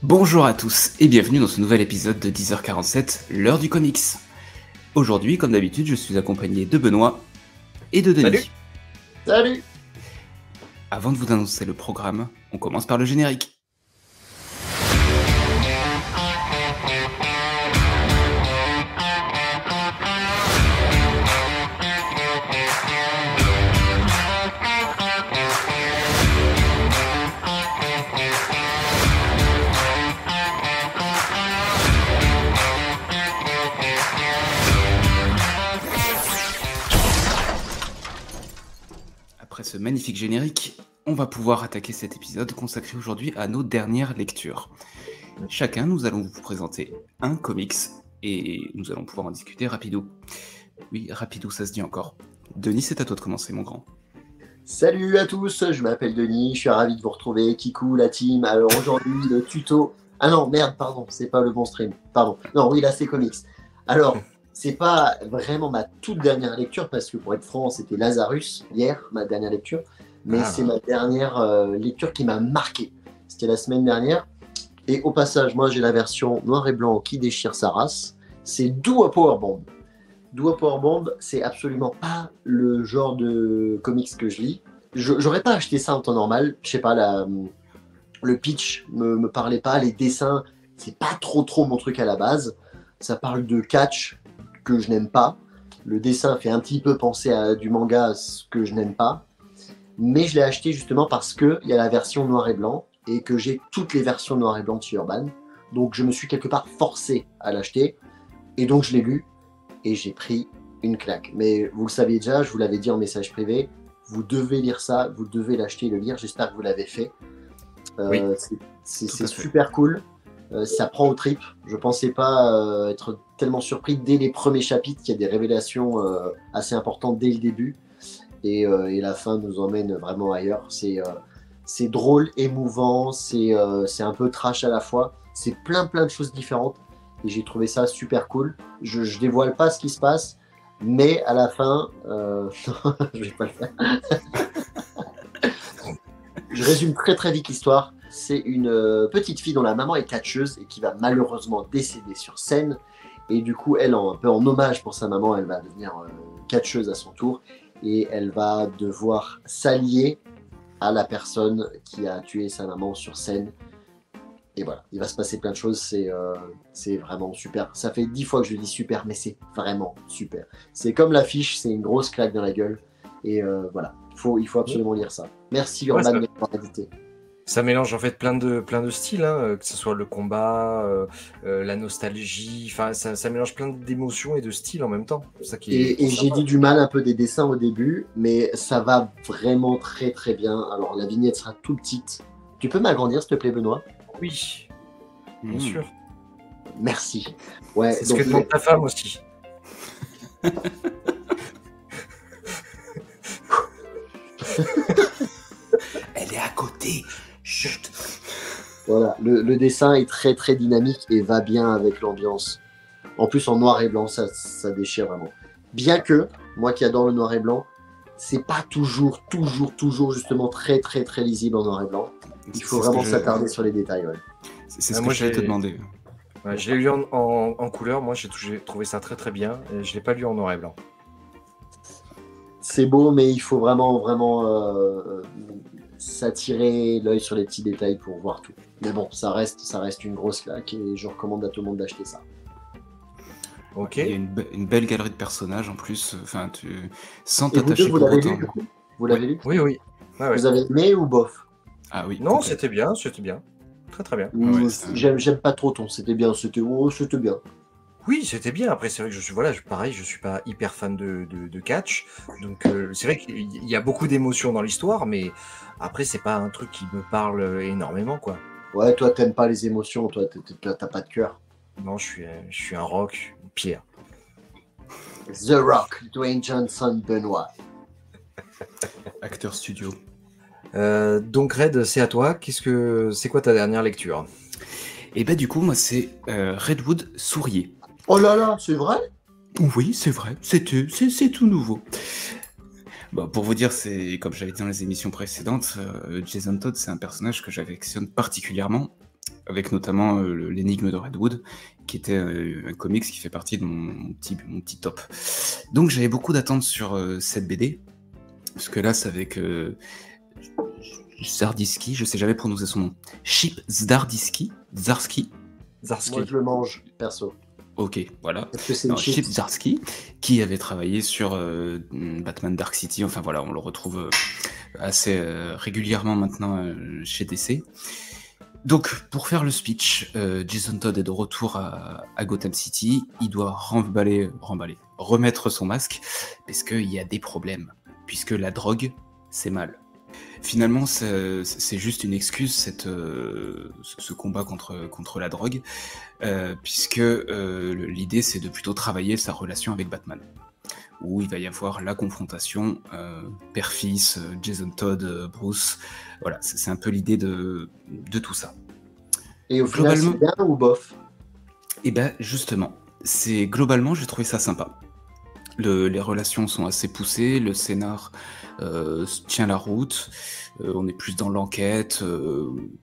Bonjour à tous et bienvenue dans ce nouvel épisode de 10h47, l'heure du comics. Aujourd'hui, comme d'habitude, je suis accompagné de Benoît et de Denis. Salut. Avant de vous annoncer le programme, on commence par le générique. Après ce magnifique générique, on va pouvoir attaquer cet épisode consacré aujourd'hui à nos dernières lectures. Chacun, nous allons vous présenter un comics et nous allons pouvoir en discuter rapidou. Oui, rapidou, ça se dit encore. Denis, c'est à toi de commencer, mon grand. Salut à tous, je m'appelle Denis, je suis ravi de vous retrouver. Kikou, la team. Alors aujourd'hui, le tuto. Ah non, merde, pardon, c'est pas le bon stream. Pardon. Non, oui, là, c'est comics. Alors, c'est pas vraiment ma toute dernière lecture, parce que pour être franc, c'était Lazarus hier, ma dernière lecture. Mais c'est ma dernière lecture qui m'a marqué. C'était la semaine dernière. Et au passage, moi, j'ai la version noir et blanc qui déchire sa race. C'est Do a Powerbomb. Do a Powerbomb, c'est absolument pas le genre de comics que je lis. J'aurais pas acheté ça en temps normal. Je sais pas, le pitch me parlait pas, les dessins, c'est pas trop mon truc à la base. Ça parle de catch que je n'aime pas. Le dessin fait un petit peu penser à du manga, ce que je n'aime pas. Mais je l'ai acheté justement parce qu'il y a la version noir et blanc et que j'ai toutes les versions noir et blanc de chez Urban. Donc je me suis quelque part forcé à l'acheter. Et donc je l'ai lu. Et j'ai pris une claque. Mais vous le saviez déjà, je vous l'avais dit en message privé, vous devez lire ça, vous devez l'acheter et le lire, j'espère que vous l'avez fait. Oui, c'est super cool, ça prend aux tripes. Je pensais pas être tellement surpris dès les premiers chapitres, qu'il y a des révélations assez importantes dès le début. Et la fin nous emmène vraiment ailleurs. C'est drôle, émouvant, c'est un peu trash à la fois. C'est plein de choses différentes. Et j'ai trouvé ça super cool. Je dévoile pas ce qui se passe, mais à la fin, je vais pas le faire. Je résume très vite l'histoire. C'est une petite fille dont la maman est catcheuse et qui va malheureusement décéder sur scène. Et du coup, elle, un peu en hommage pour sa maman, elle va devenir catcheuse à son tour. Et elle va devoir s'allier à la personne qui a tué sa maman sur scène. Et voilà, il va se passer plein de choses, c'est vraiment super. Ça fait 10 fois que je dis super, mais c'est vraiment super. C'est comme l'affiche, c'est une grosse claque dans la gueule. Et voilà, il faut absolument lire ça. Merci Urban de m'avoir édité. Ça mélange en fait plein de styles, hein, que ce soit le combat, la nostalgie, enfin ça mélange plein d'émotions et de styles en même temps. Ça et j'ai dit du mal un peu des dessins au début, mais ça va vraiment très bien. Alors la vignette sera tout petite. Tu peux m'agrandir s'il te plaît Benoît ? Oui, bien sûr. Merci. Ouais, c'est ce que demande ta femme aussi. Elle est à côté. Chut. Voilà, le dessin est très dynamique et va bien avec l'ambiance. En plus, en noir et blanc, ça déchire vraiment. Bien que, moi qui adore le noir et blanc, c'est pas toujours justement très lisible en noir et blanc. Il faut vraiment s'attarder sur les détails. Ouais. C'est ce que je vais te demander. Ouais, je l'ai lu en couleur, moi j'ai trouvé ça très bien, et je l'ai pas lu en noir et blanc. C'est beau, mais il faut vraiment s'attirer l'œil sur les petits détails pour voir tout. Mais bon, ça reste une grosse claque et je recommande à tout le monde d'acheter ça. Ok. Il y a une belle galerie de personnages en plus, sans t'attacher pour autant. Vous l'avez lu ? Oui. Ouais. Vous avez aimé ou bof ? Ah oui. Non, c'était bien. Très bien. J'aime pas trop ton c'était bien. Oui, c'était bien. Après, c'est vrai que je suis pas hyper fan de catch. Donc, c'est vrai qu'il y a beaucoup d'émotions dans l'histoire, mais après, c'est pas un truc qui me parle énormément, quoi. Ouais, toi, t'aimes pas les émotions, toi, t'as pas de cœur. Non, je suis un rock, une pierre. The Rock, Dwayne Johnson, Benoît. Acteur studio. Donc, Red, c'est à toi. C'est quoi ta dernière lecture ? Et bah du coup, moi, c'est Redwood Sourier. Oh là là, c'est vrai ? Oui, c'est vrai, c'est tout nouveau. Bon, pour vous dire, c'est comme j'avais dit dans les émissions précédentes, Jason Todd, c'est un personnage que j'affectionne particulièrement. avec notamment l'énigme de Redwood, qui était un comics qui fait partie de mon petit top. Donc j'avais beaucoup d'attentes sur cette BD, parce que là c'est avec Zdarsky, je sais jamais prononcer son nom. Chip Zdarsky. Moi, je le mange, perso. Ok, voilà. Est-ce que c'est une Chip chips Zdarsky, qui avait travaillé sur Batman Dark City. Enfin voilà, on le retrouve assez régulièrement maintenant chez DC. Donc, pour faire le speech, Jason Todd est de retour à Gotham City. Il doit remettre son masque, parce qu'il y a des problèmes. Puisque la drogue, c'est mal. Finalement, c'est juste une excuse, ce combat contre la drogue, puisque l'idée, c'est de plutôt travailler sa relation avec Batman, où il va y avoir la confrontation père-fils, Jason Todd, Bruce. Voilà, c'est un peu l'idée de tout ça. Et au final, c'est bien ou bof? Et ben justement, globalement, j'ai trouvé ça sympa. Les relations sont assez poussées, le scénar tient la route, on est plus dans l'enquête,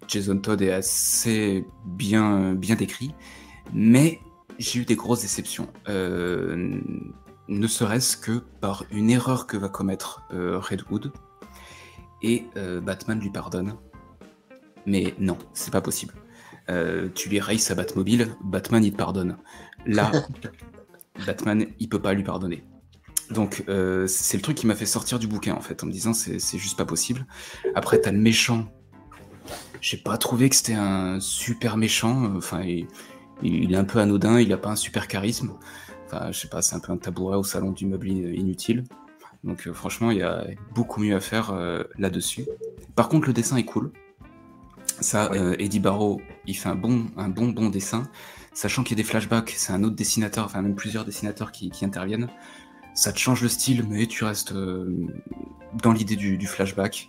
Jason Todd est assez bien décrit, mais j'ai eu des grosses déceptions, ne serait-ce que par une erreur que va commettre Redwood, et Batman lui pardonne. Mais non, c'est pas possible. Tu lui rayes sa Batmobile, Batman il te pardonne. Là, Batman il peut pas lui pardonner. Donc c'est le truc qui m'a fait sortir du bouquin en fait, en me disant c'est juste pas possible. Après t'as le méchant, j'ai pas trouvé que c'était un super méchant, enfin il est un peu anodin, il a pas un super charisme, enfin je sais pas, c'est un peu un tabouret au salon du meuble inutile. Donc franchement il y a beaucoup mieux à faire là-dessus. Par contre le dessin est cool. Ça, Eddie Barrow, il fait un bon dessin, sachant qu'il y a des flashbacks, c'est un autre dessinateur, enfin même plusieurs dessinateurs qui interviennent. Ça te change le style, mais tu restes dans l'idée du flashback.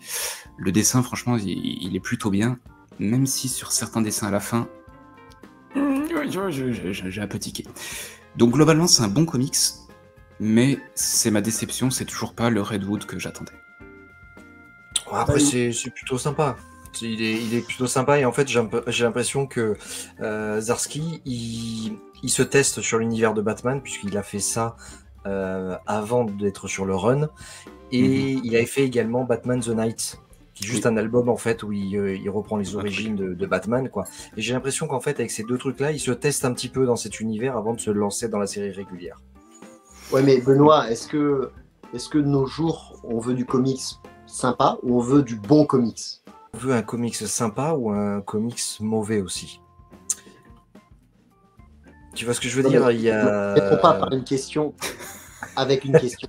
Le dessin, franchement, il est plutôt bien, même si sur certains dessins à la fin, j'ai un peu tiqué. Donc globalement, c'est un bon comics, mais c'est ma déception, c'est toujours pas le Redwood que j'attendais. Après, c'est plutôt sympa. Il est plutôt sympa, et en fait j'ai l'impression que Zdarsky il se teste sur l'univers de Batman, puisqu'il a fait ça avant d'être sur le run, et il avait fait également Batman the Night, qui est juste un album en fait où il reprend les origines de Batman, quoi. Et j'ai l'impression qu'en fait avec ces deux trucs là il se teste un petit peu dans cet univers avant de se lancer dans la série régulière. Ouais, mais Benoît, est-ce que de nos jours on veut du comics sympa ou on veut du bon comics? On veut un comics sympa ou un comics mauvais aussi? Tu vois ce que je veux dire? Il y a... Réponds pas par une question avec une question.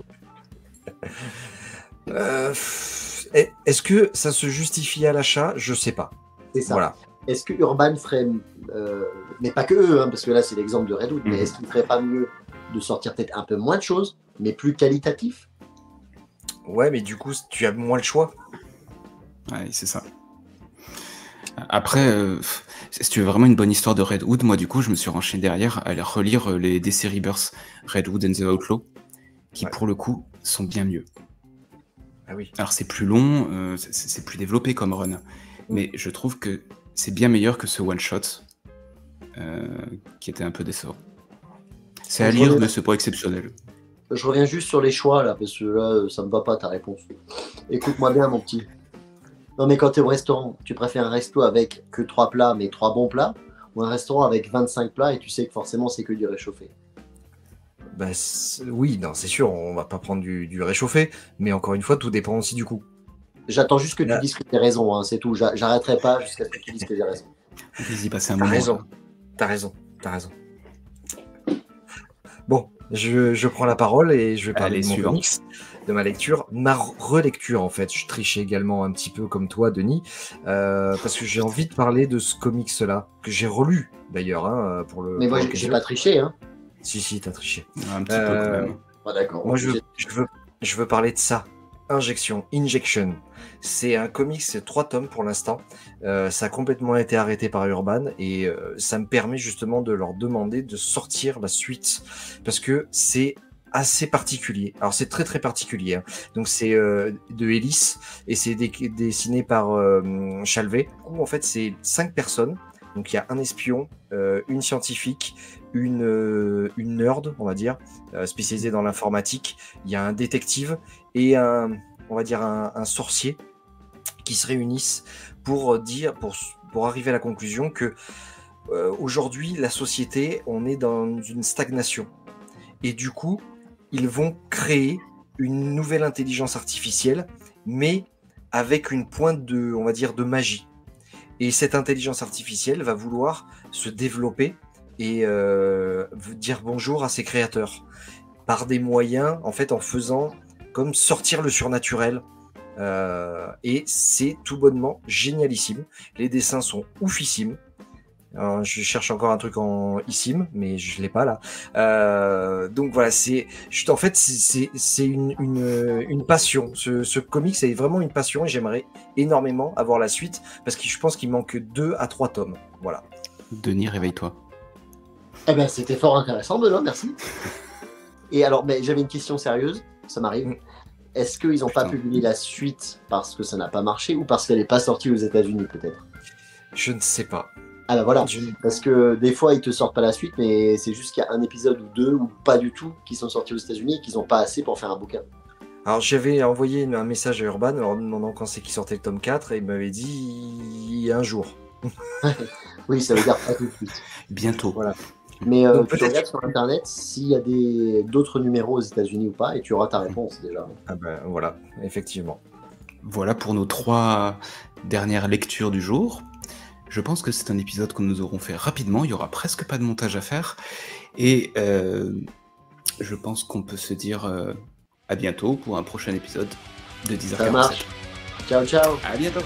Est-ce que ça se justifie à l'achat? Je sais pas. C'est ça. Voilà. Est-ce que Urban ferait, mais pas que eux, hein, parce que là c'est l'exemple de Redwood, mais est-ce qu'il ferait pas mieux de sortir peut-être un peu moins de choses, mais plus qualitatif? Ouais, mais du coup, tu as moins le choix. Ouais, c'est ça. Après, si tu veux vraiment une bonne histoire de Redwood, moi du coup je me suis renchaîné derrière à aller relire les DC Rebirth, Redwood and the Outlaw, qui pour le coup sont bien mieux. Ah oui. Alors c'est plus long, c'est plus développé comme run, mais je trouve que c'est bien meilleur que ce one-shot, qui était un peu décevant. C'est à lire, mais c'est pas exceptionnel. Je reviens juste sur les choix là, parce que là ça me va pas ta réponse. Écoute-moi bien mon petit. Non mais quand tu es au restaurant, tu préfères un resto avec que 3 plats mais 3 bons plats, ou un restaurant avec 25 plats et tu sais que forcément c'est que du réchauffé? Bah, oui, non, c'est sûr, on va pas prendre du réchauffé, mais encore une fois, tout dépend aussi du coup. J'attends juste que tu dises que tu as raison, hein, c'est tout. J'arrêterai pas jusqu'à ce que tu dises que j'ai raison. Vas-y, passer un T'as moment. raison, t'as raison. Bon, je prends la parole et je vais parler de mon comics, de ma lecture, ma relecture en fait. Je trichais également un petit peu comme toi, Denis, parce que j'ai envie de parler de ce comics-là, que j'ai relu d'ailleurs. Hein, mais moi, j'ai pas triché. Hein. Si, t'as triché. Un petit peu quand même. Ah, d'accord. Moi, je veux parler de ça. Injection. C'est un comics, c'est 3 tomes pour l'instant. Ça a complètement été arrêté par Urban et ça me permet justement de leur demander de sortir la suite parce que c'est assez particulier. Alors c'est très particulier. Hein. Donc c'est de Ellis et c'est dessiné par Chalvet. En fait, c'est 5 personnes Donc il y a un espion, une scientifique, une nerd, on va dire, spécialisée dans l'informatique. Il y a un détective et on va dire un sorcier qui se réunissent pour arriver à la conclusion que aujourd'hui, la société, on est dans une stagnation. Et du coup, ils vont créer une nouvelle intelligence artificielle, mais avec une pointe de, on va dire, de magie. Et cette intelligence artificielle va vouloir se développer et dire bonjour à ses créateurs par des moyens, en fait, en faisant comme sortir le surnaturel. Et c'est tout bonnement génialissime. Les dessins sont oufissimes. Je cherche encore un truc en eSIM, mais je l'ai pas là. Donc voilà, en fait, c'est une passion. Ce comics, c'est vraiment une passion et j'aimerais énormément avoir la suite parce que je pense qu'il manque 2 à 3 tomes. Voilà. Denis, réveille-toi. Eh ben, c'était fort intéressant, Benoît, merci. Et alors, mais j'avais une question sérieuse, ça m'arrive. Est-ce qu'ils n'ont pas publié la suite parce que ça n'a pas marché ou parce qu'elle n'est pas sortie aux États-Unis peut-être? Je ne sais pas. Ah bah voilà, parce que des fois ils te sortent pas la suite, mais c'est juste qu'il y a un épisode ou 2 ou pas du tout qui sont sortis aux États-Unis et qu'ils n'ont pas assez pour faire un bouquin. Alors j'avais envoyé un message à Urban en leur demandant quand c'est qu'il sortait le tome 4 et il m'avait dit un jour. Oui, ça veut dire pas tout de suite. Bientôt. Voilà. Mais tu regardes sur internet s'il y a d'autres numéros aux États-Unis ou pas et tu auras ta réponse déjà. Ah ben voilà, effectivement. Voilà pour nos 3 dernières lectures du jour. Je pense que c'est un épisode que nous aurons fait rapidement, il n'y aura presque pas de montage à faire, et je pense qu'on peut se dire à bientôt pour un prochain épisode de 10h47. Ça marche. Ciao, ciao. À bientôt.